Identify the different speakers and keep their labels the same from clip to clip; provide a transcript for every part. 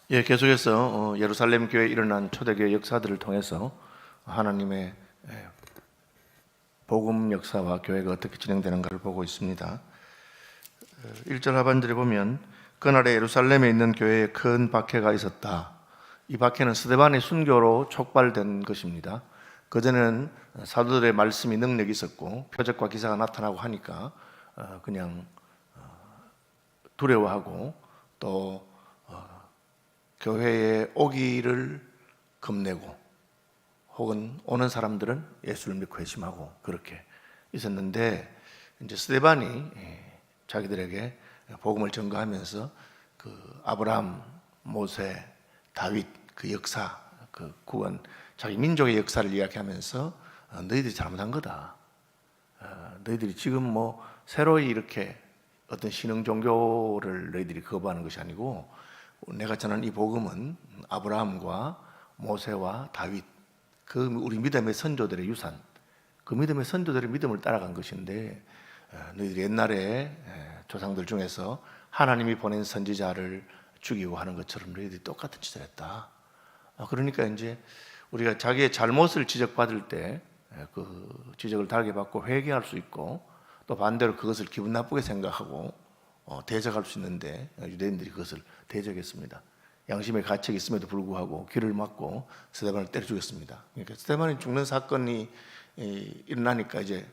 Speaker 1: 계속해서 예루살렘 교회에 일어난 초대교회 역사들을 통해서 하나님의 복음 역사와 교회가 어떻게 진행되는가를 보고 있습니다. 1절 하반절에 보면 그날에 예루살렘에 있는 교회에 큰 박해가 있었다. 이 박해는 스데반의 순교로 촉발된 것입니다. 그전에는 사도들의 말씀이 능력이 있었고 표적과 기사가 나타나고 하니까 그냥 두려워하고 또 교회에 오기를 겁내고 혹은 오는 사람들은 예수를 믿고 회심하고 그렇게 있었는데, 이제 스데반이 자기들에게 복음을 전가하면서 그 아브라함, 모세, 다윗 그 역사, 그 구원, 자기 민족의 역사를 이야기하면서 너희들이 잘못한 거다. 너희들이 지금 뭐 새로이 이렇게 어떤 신흥 종교를 너희들이 거부하는 것이 아니고, 내가 전한 이 복음은 아브라함과 모세와 다윗, 그 우리 믿음의 선조들의 유산, 그 믿음의 선조들의 믿음을 따라간 것인데, 너희들이 옛날에 조상들 중에서 하나님이 보낸 선지자를 죽이고 하는 것처럼 너희들이 똑같은 짓을 했다. 그러니까 이제 우리가 자기의 잘못을 지적받을 때 그 지적을 달게 받고 회개할 수 있고, 또 반대로 그것을 기분 나쁘게 생각하고 대적할 수 있는데, 유대인들이 그것을 대적했습니다. 양심의 가책이 있음에도 불구하고 귀를 막고 스데반을 때려 죽였습니다. 그러니까 스데반이 죽는 사건이 일어나니까 이제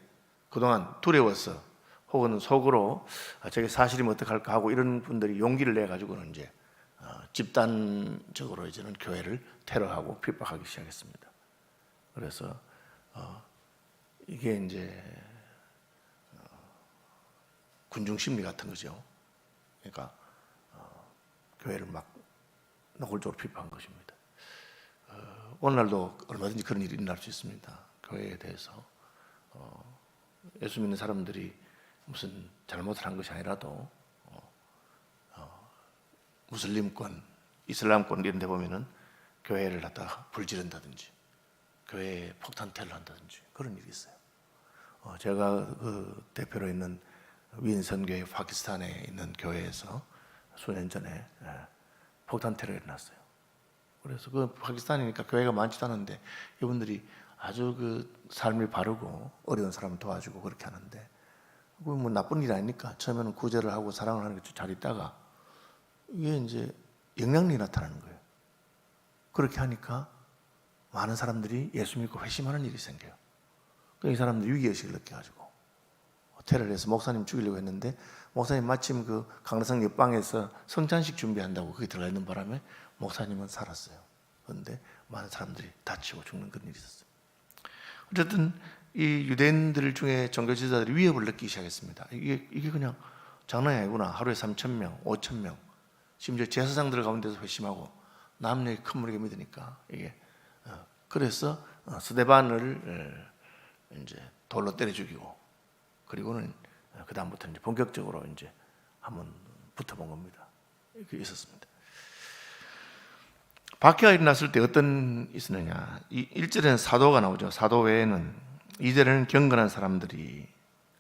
Speaker 1: 그동안 두려워서 혹은 속으로 저게 사실이면 어떡할까 하고 이런 분들이 용기를 내 가지고는 이제 집단적으로 이제는 교회를 테러하고 핍박하기 시작했습니다. 그래서 이게 이제 군중 심리 같은 거죠. 그러니까 교회를 막 노골적으로 비판한 것입니다. 오늘날도 얼마든지 그런 일이 일어날 수 있습니다. 교회에 대해서 예수 믿는 사람들이 무슨 잘못을 한 것이 아니라도 무슬림권, 이슬람권 이런 데 보면은 교회를 갖다가 불지른다든지 교회에 폭탄 테러를 한다든지 그런 일이 있어요. 제가 그 대표로 있는 윈선교회, 파키스탄에 있는 교회에서 수년 전에 폭탄 테러가 일어났어요. 그래서 그 파키스탄이니까 교회가 많지도 않은데 이분들이 아주 그 삶이 바르고 어려운 사람을 도와주고 그렇게 하는데, 그건 뭐 나쁜 일이 아니니까 처음에는 구제를 하고 사랑을 하는 게 잘 있다가 이게 이제 영향력이 나타나는 거예요. 그렇게 하니까 많은 사람들이 예수 믿고 회심하는 일이 생겨요. 이 사람들 위기의식을 느껴가지고 테러를 해서 목사님 죽이려고 했는데, 목사님 마침 그 강릉성 옆방에서 성찬식 준비한다고 거기 들어가 있는 바람에 목사님은 살았어요. 그런데 많은 사람들이 다치고 죽는 그런 일이 있었어요. 어쨌든 이 유대인들 중에 종교 지도자들이 위협을 느끼기 시작했습니다. 이게 그냥 장난이 아니구나. 하루에 3,000명, 5,000명, 심지어 제사장들 가운데서 회심하고 남녀의 큰 무리가 믿으니까 이게 그래서 스데반을 이제 돌로 때려 죽이고, 그리고는 그 다음부터 이제 본격적으로 이제 한번 붙어본 겁니다. 이게 있었습니다. 박해가 일어났을 때 어떤 있었느냐? 이 1절에는 사도가 나오죠. 사도 외에는 2절에는 경건한 사람들이,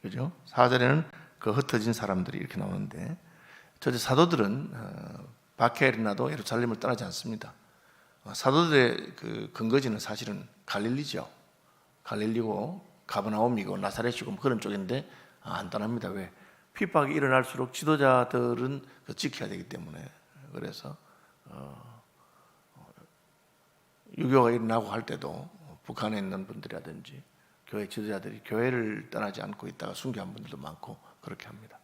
Speaker 1: 그죠? 4절에는 그 흩어진 사람들이 이렇게 나오는데, 저 사도들은 박해가 일어나도 예루살렘을 떠나지 않습니다. 사도들의 그 근거지는 사실은 갈릴리죠. 갈릴리고 가버나움이고 나사렛이고 그런 쪽인데 안 떠납니다. 왜? 핍박이 일어날수록 지도자들은 지켜야 되기 때문에. 그래서 유교가 일어나고 할 때도 북한에 있는 분들이라든지 교회 지도자들이 교회를 떠나지 않고 있다가 순교한 분들도 많고 그렇게 합니다.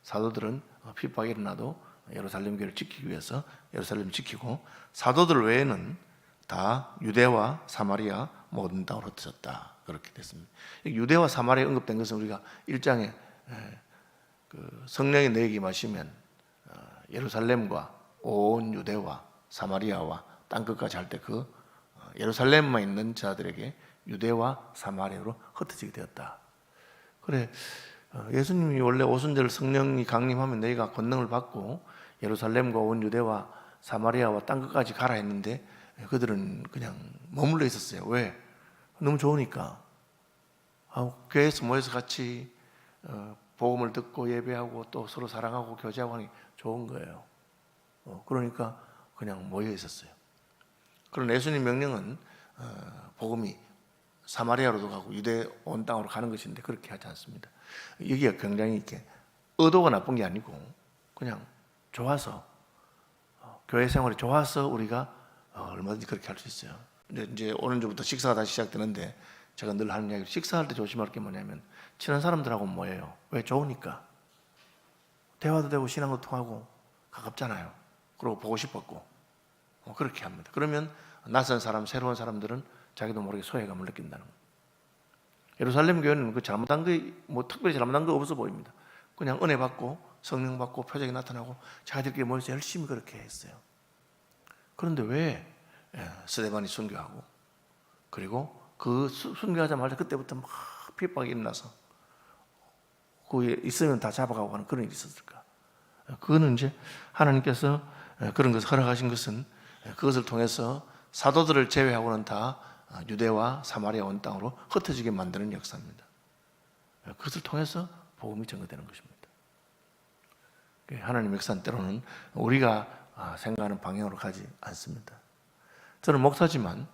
Speaker 1: 사도들은 핍박이 일어나도 예루살렘 교회를 지키기 위해서 예루살렘을 지키고, 사도들 외에는 다 유대와 사마리아 모든 땅으로 흩어졌다. 그렇게 됐습니다. 유대와 사마리아 언급된 것은 우리가 1장에 그 성령이 너에게 임하시면 예루살렘과 온 유대와 사마리아와 땅끝까지 할 때 그 예루살렘만 있는 자들에게 유대와 사마리아로 흩어지게 되었다. 그래, 예수님이 원래 오순절 성령이 강림하면 너희가 권능을 받고 예루살렘과 온 유대와 사마리아와 땅끝까지 가라 했는데 그들은 그냥 머물러 있었어요. 왜? 너무 좋으니까. 교회에서 모여서 같이 복음을 듣고 예배하고 또 서로 사랑하고 교제하고 하는 게 좋은 거예요. 그러니까 그냥 모여 있었어요. 그런 예수님 명령은 복음이 사마리아로도 가고 유대 온 땅으로 가는 것인데 그렇게 하지 않습니다. 여기가 굉장히 이렇게 의도가 나쁜 게 아니고 그냥 좋아서 교회 생활이 좋아서 우리가 얼마든지 그렇게 할 수 있어요. 근데 이제 오늘부터 식사가 다시 시작되는데 제가 늘 하는 이야기, 식사할 때 조심할 게 뭐냐면 친한 사람들하고 뭐예요? 왜? 좋으니까 대화도 되고 신앙도 통하고 가깝잖아요. 그리고 보고 싶었고 그렇게 합니다. 그러면 낯선 사람, 새로운 사람들은 자기도 모르게 소외감을 느낀다는 거예요. 예루살렘 교회는 그 잘못한 게 특별히 잘못한 거 없어 보입니다. 그냥 은혜 받고 성령 받고 표적이 나타나고 자기들끼리 모여서 열심히 그렇게 했어요. 그런데 왜 스데반이 순교하고 그리고 그 순교하자마자 그때부터 막 핍박이 일어나서 거기에 있으면 다 잡아가고 하는 그런 일이 있었을까? 그거는 이제 하나님께서 그런 것을 허락하신 것은 그것을 통해서 사도들을 제외하고는 다 유대와 사마리아 온 땅으로 흩어지게 만드는 역사입니다. 그것을 통해서 복음이 전거되는 것입니다. 하나님의 역사는 때로는 우리가 생각하는 방향으로 가지 않습니다. 저는 목사지만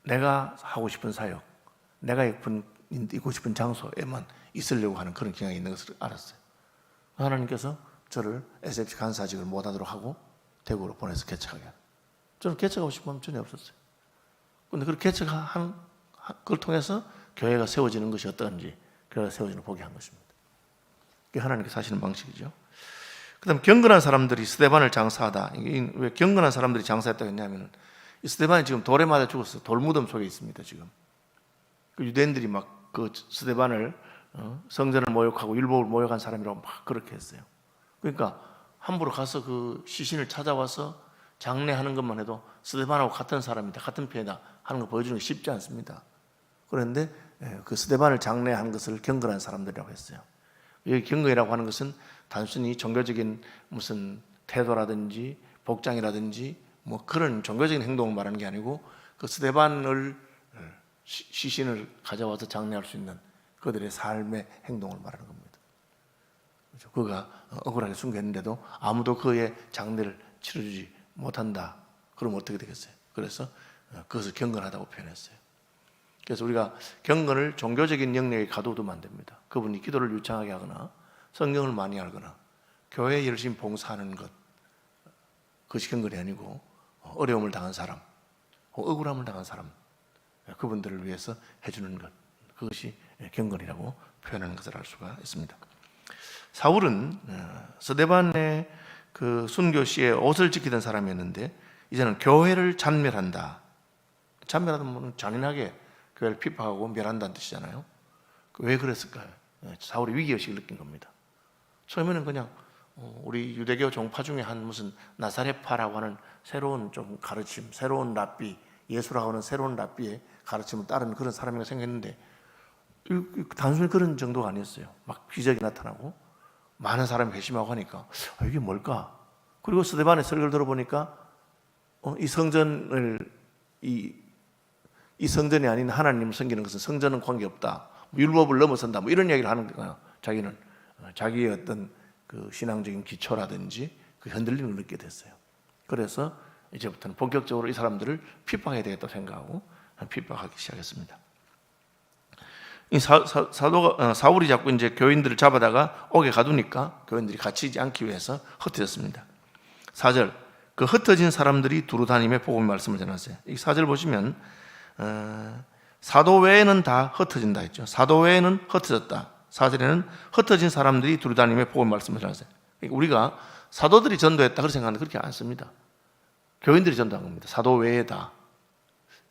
Speaker 1: 내가 하고 싶은 사역, 내가 있고 싶은 장소에만 있으려고 하는 그런 경향이 있는 것을 알았어요. 하나님께서 저를 SFC 간사직을 못하도록 하고 대구로 보내서 개척하게 하는. 저는 개척하고 싶은 마음 전혀 없었어요. 그런데 그 개척한 그걸 통해서 교회가 세워지는 것이 어떤지, 교회가 세워지는 보게 한 것입니다. 그게 하나님께서 하시는 방식이죠. 그 다음 경건한 사람들이 스데반을 장사하다. 왜 경건한 사람들이 장사했다고 했냐면 이 스데반이 지금 돌에 맞아 죽었어요. 돌무덤 속에 있습니다. 지금 그 유대인들이 막 그 스데반을 성전을 모욕하고 율법을 모욕한 사람이라고 막 그렇게 했어요. 그러니까 함부로 가서 그 시신을 찾아와서 장례하는 것만 해도 스데반하고 같은 사람이다, 같은 편이다 하는 거 보여주는 게 쉽지 않습니다. 그런데 그 스데반을 장례한 것을 경건한 사람들이라고 했어요. 여기 경건이라고 하는 것은 단순히 종교적인 무슨 태도라든지 복장이라든지 뭐 그런 종교적인 행동을 말하는 게 아니고 그 스데반을 시신을 가져와서 장례할 수 있는 그들의 삶의 행동을 말하는 겁니다. 그렇죠? 그가 억울하게 순교했는데도 아무도 그의 장례를 치러주지 못한다. 그럼 어떻게 되겠어요? 그래서 그것을 경건하다고 표현했어요. 그래서 우리가 경건을 종교적인 영역에 가둬두면 안 됩니다. 그분이 기도를 유창하게 하거나 성경을 많이 알거나 교회에 열심히 봉사하는 것, 그것이 경건이 아니고 어려움을 당한 사람, 억울함을 당한 사람, 그분들을 위해서 해주는 것, 그것이 경건이라고 표현하는 것을 알 수가 있습니다. 사울은 스데반의 그 순교 시에 옷을 지키던 사람이었는데 이제는 교회를 잔멸한다. 잔멸하면 잔인하게 교회를 핍박하고 멸한다는 뜻이잖아요. 왜 그랬을까요? 사울이 위기의식을 느낀 겁니다. 처음에는 그냥 우리 유대교 종파 중에 한 무슨 나사렛파라고 하는 새로운 좀 가르침, 새로운 랍비, 예수라고 하는 새로운 랍비의 가르침을 따르는 그런 사람이라고 생각했는데 단순히 그런 정도가 아니었어요. 막 기적이 나타나고 많은 사람이 회심하고 하니까 이게 뭘까? 그리고 스데반의 설교를 들어보니까 이 성전을 이 성전이 아닌 하나님을 섬기는 것은 성전은 관계없다. 율법을 넘어선다. 뭐 이런 이야기를 하는 거예요. 자기는 자기의 어떤 그 신앙적인 기초라든지 그 흔들림을 느끼게 됐어요. 그래서 이제부터는 본격적으로 이 사람들을 핍박해야 되겠다고 생각하고 핍박하기 시작했습니다. 이 사울이 자꾸 이제 교인들을 잡아다가 옥에 가두니까 교인들이 갇히지 않기 위해서 흩어졌습니다. 4절, 그 흩어진 사람들이 두루 다니며 복음의 말씀을 전하세요. 이 4절 보시면 사도 외에는 다 흩어진다 했죠. 사도 외에는 흩어졌다. 4절에는 흩어진 사람들이 두루 다니며 복음의 말씀을 전하세요. 그러니까 우리가 사도들이 전도했다 그렇게 생각하는데 그렇게 않습니다. 교인들이 전도한 겁니다. 사도 외에다.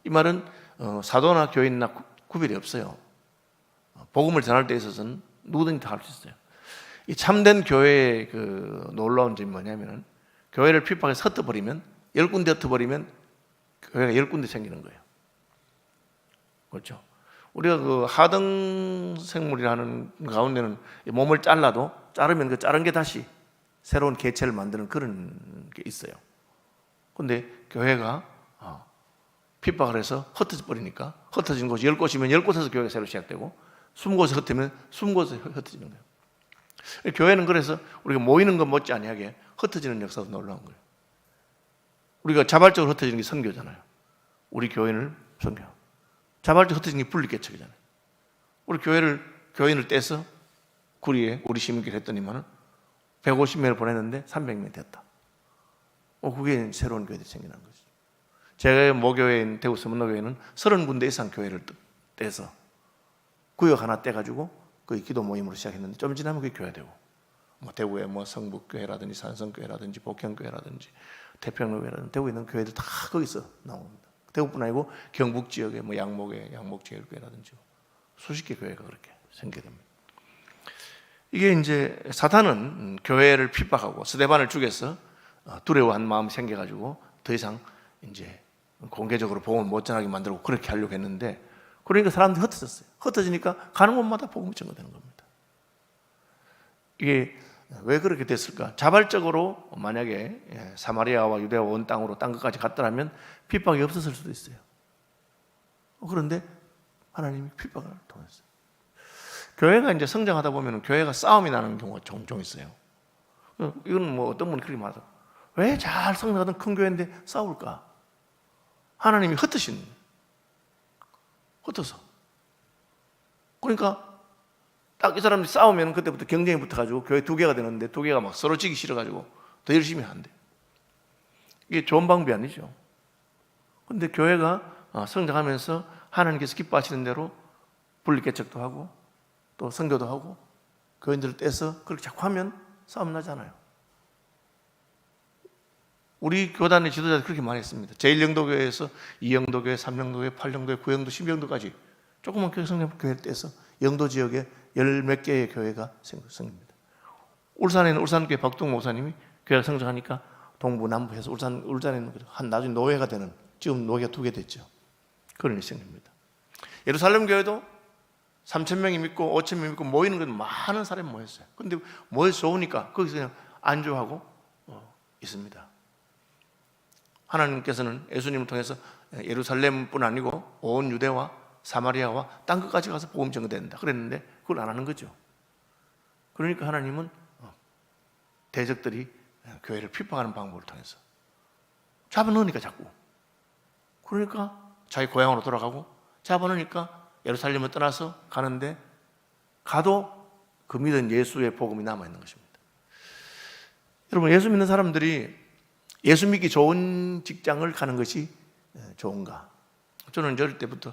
Speaker 1: 이 말은 사도나 교인이나 구별이 없어요. 복음을 전할 때 있어서는 누구든지 다 할 수 있어요. 이 참된 교회의 그 놀라운 점이 뭐냐면 교회를 핍박해서 흩어버리면 10군데 흩어버리면 교회가 10군데 생기는 거예요. 그렇죠? 우리가 그 하등 생물이라는 가운데는 몸을 자르면 그 자른 게 다시 새로운 개체를 만드는 그런 게 있어요. 그런데 교회가 핍박을 해서 흩어져 버리니까 흩어진 곳이 10곳이면 10곳에서 교회가 새로 시작되고 20곳에 흩으면 20곳에 흩어지는 거예요. 교회는 그래서 우리가 모이는 것 못지않게 흩어지는 역사도 놀라운 거예요. 우리가 자발적으로 흩어지는 게 선교잖아요. 우리 교인을 선교. 자발적으로 흩어지는 게 분리개척이잖아요. 우리 교인을 떼서 구리에 우리 시민교회 했더니만은 150명을 보냈는데 300명이 됐다. 그게 새로운 교회들이 생겨난 거죠. 제가 모교회인 대구 서문로교회는 30군데 이상 교회를 떼서 구역 하나 떼가지고 그 기도 모임으로 시작했는데 좀 지나면 그게 교회 되고, 대구에 성북교회라든지 산성교회라든지 복형교회라든지 태평로교회라든지 대구에 있는 교회들 다 거기서 나옵니다. 대구뿐 아니고 경북 지역에 양목에 양목제일교회라든지 수십 개 교회가 그렇게 생기게 됩니다. 이게 이제 사탄은 교회를 핍박하고 스데반을 죽여서 두려워한 마음이 생겨가지고 더 이상 이제 공개적으로 복음을 못 전하게 만들고 그렇게 하려고 했는데, 그러니까 사람들이 흩어졌어요. 흩어지니까 가는 곳마다 복음이 전거되는 겁니다. 이게 왜 그렇게 됐을까? 자발적으로 만약에 사마리아와 유대와 온 땅으로 딴 것까지 갔더라면 핍박이 없었을 수도 있어요. 그런데 하나님이 핍박을 통했어요. 교회가 이제 성장하다 보면 교회가 싸움이 나는 경우가 종종 있어요. 이건 어떤 분이 그렇게 말하죠. 왜 잘 성장하던 큰 교회인데 싸울까? 하나님이 흩어서. 그러니까 딱 이 사람들이 싸우면 그때부터 경쟁이 붙어가지고 교회 두 개가 되는데 두 개가 막 서로 지기 싫어가지고 더 열심히 한대. 이게 좋은 방법이 아니죠. 그런데 교회가 성장하면서 하나님께서 기뻐하시는 대로 분리개척도 하고 또 선교도 하고 교인들을 떼서 그렇게 자꾸 하면 싸움 나잖아요. 우리 교단의 지도자들이 그렇게 많이 했습니다. 제1영도교회에서 2영도교회, 3영도교회, 8영도교회, 9영도, 10영도까지 조그만 교회 성장 교회를 떼서 영도 지역에 열 몇 개의 교회가 생깁니다. 울산에는 울산교회 박동 목사님이 교회가 성장하니까 동부 남부 해서 울산에는 나중에 노회가 되는, 지금 노회가 2개 됐죠. 그런 일이 생깁니다. 예루살렘 교회도 3,000명이 믿고 5,000명이 믿고 모이는 건 많은 사람이 모였어요. 그런데 모여서 좋으니까 거기서 그냥 안주하고 있습니다. 하나님께서는 예수님을 통해서 예루살렘뿐 아니고 온 유대와 사마리아와 땅 끝까지 가서 복음 전거된다 그랬는데 그걸 안 하는 거죠. 그러니까 하나님은 대적들이 교회를 핍박하는 방법을 통해서 잡아넣으니까 자꾸, 그러니까 자기 고향으로 돌아가고, 잡아넣으니까 예루살렘을 떠나서 가는데 가도 그 믿은 예수의 복음이 남아있는 것입니다. 여러분, 예수 믿는 사람들이 예수 믿기 좋은 직장을 가는 것이 좋은가? 저는 어릴 때부터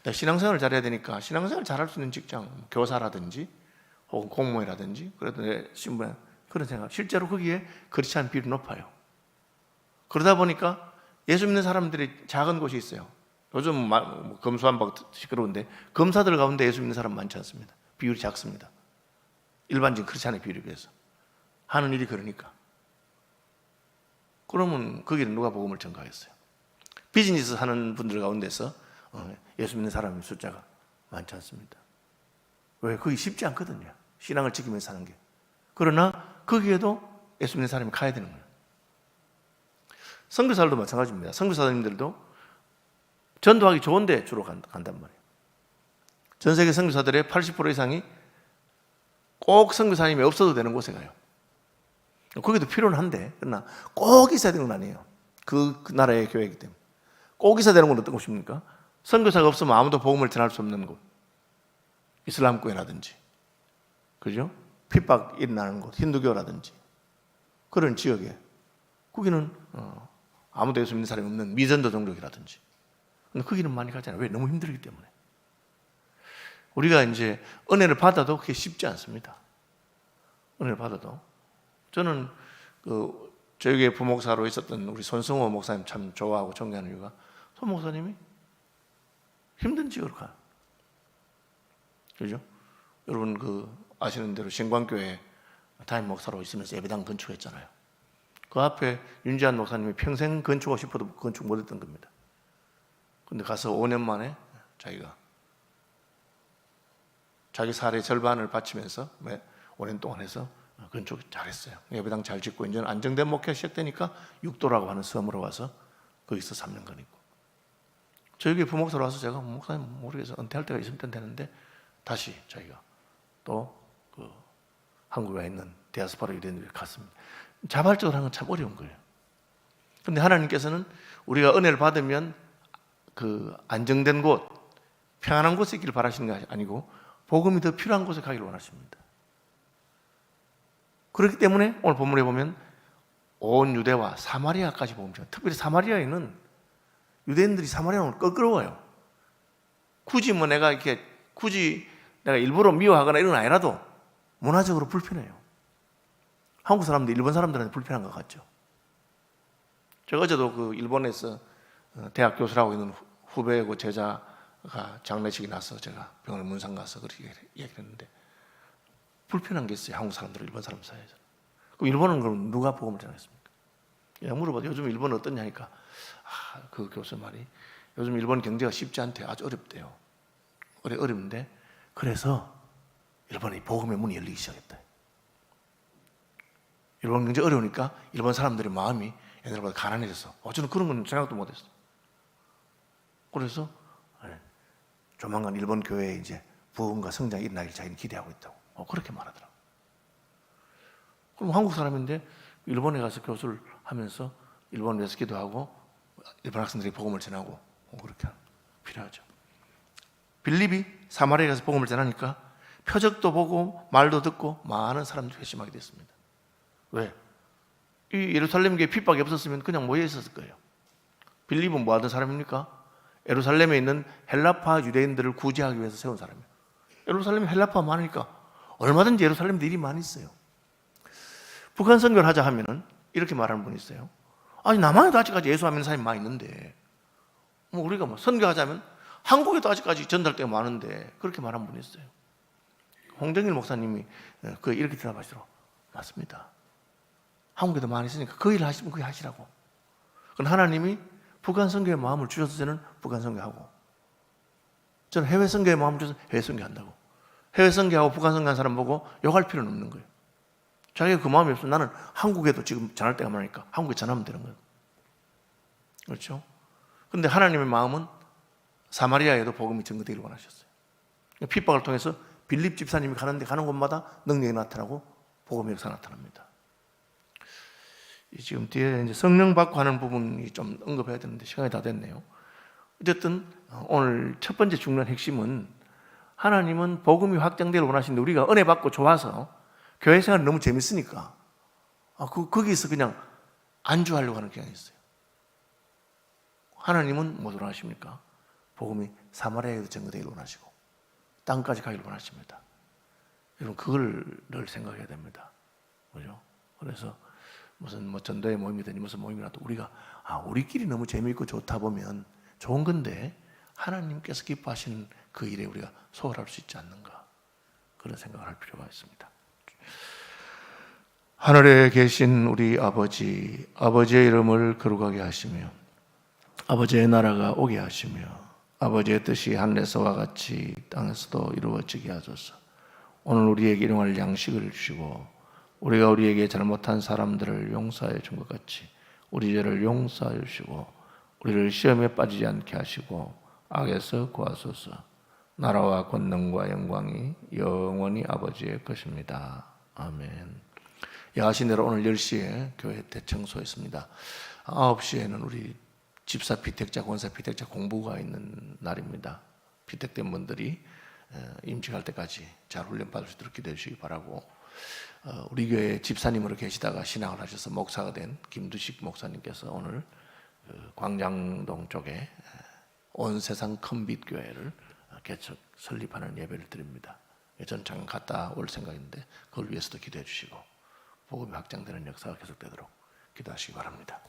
Speaker 1: 신앙생활을 잘해야 되니까 신앙생활을 잘할 수 있는 직장, 교사라든지 혹은 공무원이라든지 그래도 내 신분, 그런 생각. 실제로 거기에 크리스찬 비율이 높아요. 그러다 보니까 예수 믿는 사람들이 작은 곳이 있어요. 요즘 검수한박 시끄러운데 검사들 가운데 예수 믿는 사람 많지 않습니다. 비율이 작습니다. 일반적인 크리스찬의 비율에 비해서. 하는 일이 그러니까. 그러면 거기는 누가 복음을 전가하겠어요? 비즈니스 하는 분들 가운데서 예수 믿는 사람의 숫자가 많지 않습니다. 왜? 그게 쉽지 않거든요. 신앙을 지키면서 사는 게. 그러나 거기에도 예수 믿는 사람이 가야 되는 거예요. 선교사들도 마찬가지입니다. 선교사님들도 전도하기 좋은데 주로 간단 말이에요. 전 세계 선교사들의 80% 이상이 꼭 선교사님이 없어도 되는 곳에 가요. 거기도 필요는 한데, 그러나 꼭 있어야 되는 건 아니에요. 그 나라의 교회이기 때문에. 꼭 있어야 되는 건 어떤 곳입니까? 선교사가 없으면 아무도 복음을 전할 수 없는 곳. 이슬람교회라든지, 그죠? 핍박 일어나는 곳, 힌두교라든지 그런 지역에, 거기는 아무도 예수 믿는 사람이 없는 미전도 종족이라든지. 근데 거기는 많이 가잖아요. 왜? 너무 힘들기 때문에. 우리가 이제 은혜를 받아도 그게 쉽지 않습니다. 은혜를 받아도. 저는 저희 교회 부목사로 있었던 우리 손성호 목사님 참 좋아하고 존경하는 이유가, 손 목사님이 힘든 지역으로 가요. 그죠? 여러분 아시는 대로 신광교회 담임 목사로 있으면서 예배당 건축했잖아요. 그 앞에 윤지한 목사님이 평생 건축하고 싶어도 건축 못했던 겁니다. 근데 가서 5년 만에 자기가 자기 사례 절반을 바치면서 5년 동안 해서 건축 잘했어요. 예배당 잘 짓고 이제는 안정된 목회가 시작되니까 육도라고 하는 섬으로 와서 거기서 3년간 있고, 저에게 부목사로 와서 제가 목사님 모르겠어요. 은퇴할 때가 있으면 되는데 다시 자기가 또 한국에 있는 디아스포라 유대인들이 갔습니다. 자발적으로 하는 건 참 어려운 거예요. 그런데 하나님께서는 우리가 은혜를 받으면 그 안정된 곳, 평안한 곳에 있기를 바라시는 게 아니고 복음이 더 필요한 곳에 가기를 원하십니다. 그렇기 때문에 오늘 본문에 보면 온 유대와 사마리아까지 보면 특별히 사마리아에는 유대인들이 사마리아를 껄끄러워요. 굳이 내가 일부러 미워하거나 이런 건 아니라도 문화적으로 불편해요. 한국 사람들, 일본 사람들한테 불편한 것 같죠. 제가 어제도 그 일본에서 대학 교수라고 있는 후배고 제자가 장례식이 나서 제가 병원에 문상 가서 그렇게 얘기를 했는데 불편한 게 있어요. 한국 사람들, 일본 사람 사이에서. 그럼 일본은 그럼 누가 복음을 전하겠습니까? 그냥 물어봐도 요즘 일본은 어떠냐니까 그 교수 말이 요즘 일본 경제가 쉽지 않대요. 아주 어렵대요. 어려운데 그래서 일본의 복음의 문이 열리기 시작했다. 일본 경제 어려우니까 일본 사람들의 마음이 옛날보다 가난해졌어. 저는 그런 건 생각도 못했어요. 그래서 조만간 일본 교회에 이제 부흥과 성장이 일어나길 자기는 기대하고 있다고 그렇게 말하더라고요. 그럼 한국 사람인데 일본에 가서 교수를 하면서 일본에서 기도하고 일본 학생들이 복음을 전하고 그렇게 필요하죠. 빌립이 사마리아에 가서 복음을 전하니까 표적도 보고 말도 듣고 많은 사람들이 회심하게 됐습니다. 왜? 이 예루살렘 교회에 핍박이 없었으면 그냥 모여 있었을 거예요. 빌립은 뭐 하던 사람입니까? 예루살렘에 있는 헬라파 유대인들을 구제하기 위해서 세운 사람이에요. 예루살렘에 헬라파가 많으니까 얼마든지 예루살렘도 일이 많이 있어요. 북한 선교를 하자 하면은 이렇게 말하는 분이 있어요. 아니 남한에도 아직까지 예수 안 믿는 사람이 많이 있는데 우리가 선교하자면 한국에도 아직까지 전달대가 많은데 그렇게 말하는 분이 있어요. 홍정일 목사님이 이렇게 대답하시더라고요. 맞습니다. 한국에도 많이 있으니까 그 일을 하시면 그게 하시라고. 그건 하나님이 북한 선교의 마음을 주셔서 저는 북한 선교하고 저는 해외 선교의 마음을 주셔서 해외 선교한다고. 해외 선교하고 북한 선교한 사람 보고 욕할 필요는 없는 거예요. 자기가 그 마음이 없으면 나는 한국에도 지금 전할 때가 많으니까 한국에 전하면 되는 거예요. 그렇죠? 그런데 하나님의 마음은 사마리아에도 복음이 전거되기를 원하셨어요. 핍박을 통해서 빌립 집사님이 가는 곳마다 능력이 나타나고 복음의 역사가 나타납니다. 지금 뒤에 이제 성령 받고 하는 부분이 좀 언급해야 되는데 시간이 다 됐네요. 어쨌든 오늘 첫 번째 중요한 핵심은 하나님은 복음이 확장되기를 원하시는데 우리가 은혜 받고 좋아서 교회 생활이 너무 재밌으니까 거기서 그냥 안주하려고 하는 경향이 있어요. 하나님은 뭐를 원하십니까? 복음이 사마리아에도 전거되기를 원하시고 땅까지 가기를 원하십니다. 여러분 그걸 생각해야 됩니다. 그죠? 그래서 무슨 전도의 모임이든지 무슨 모임이라도 우리가 우리끼리 너무 재미있고 좋다 보면 좋은 건데 하나님께서 기뻐하시는 그 일에 우리가 소홀할 수 있지 않는가 그런 생각을 할 필요가 있습니다. 하늘에 계신 우리 아버지, 아버지의 이름을 거룩하게 하시며 아버지의 나라가 오게 하시며 아버지의 뜻이 하늘에서와 같이 땅에서도 이루어지게 하소서. 오늘 우리에게 일용할 양식을 주시고 우리가 우리에게 잘못한 사람들을 용서하여 준 것 같이 우리 죄를 용서하여 주시고 우리를 시험에 빠지지 않게 하시고 악에서 구하소서. 나라와 권능과 영광이 영원히 아버지의 것입니다. 아멘. 야하신 대로 오늘 10시에 교회 대청소했습니다. 9시에는 우리 집사 피택자, 권사 피택자 공부가 있는 날입니다. 피택된 분들이 임직할 때까지 잘 훈련받을 수 있도록 기도해 주시기 바라고 우리 교회 집사님으로 계시다가 신앙을 하셔서 목사가 된 김두식 목사님께서 오늘 광장동 쪽에 온 세상 컴빛 교회를 개척 설립하는 예배를 드립니다. 저는 잠깐 갔다 올 생각인데 그걸 위해서도 기도해 주시고 복음이 확장되는 역사가 계속되도록 기도하시기 바랍니다.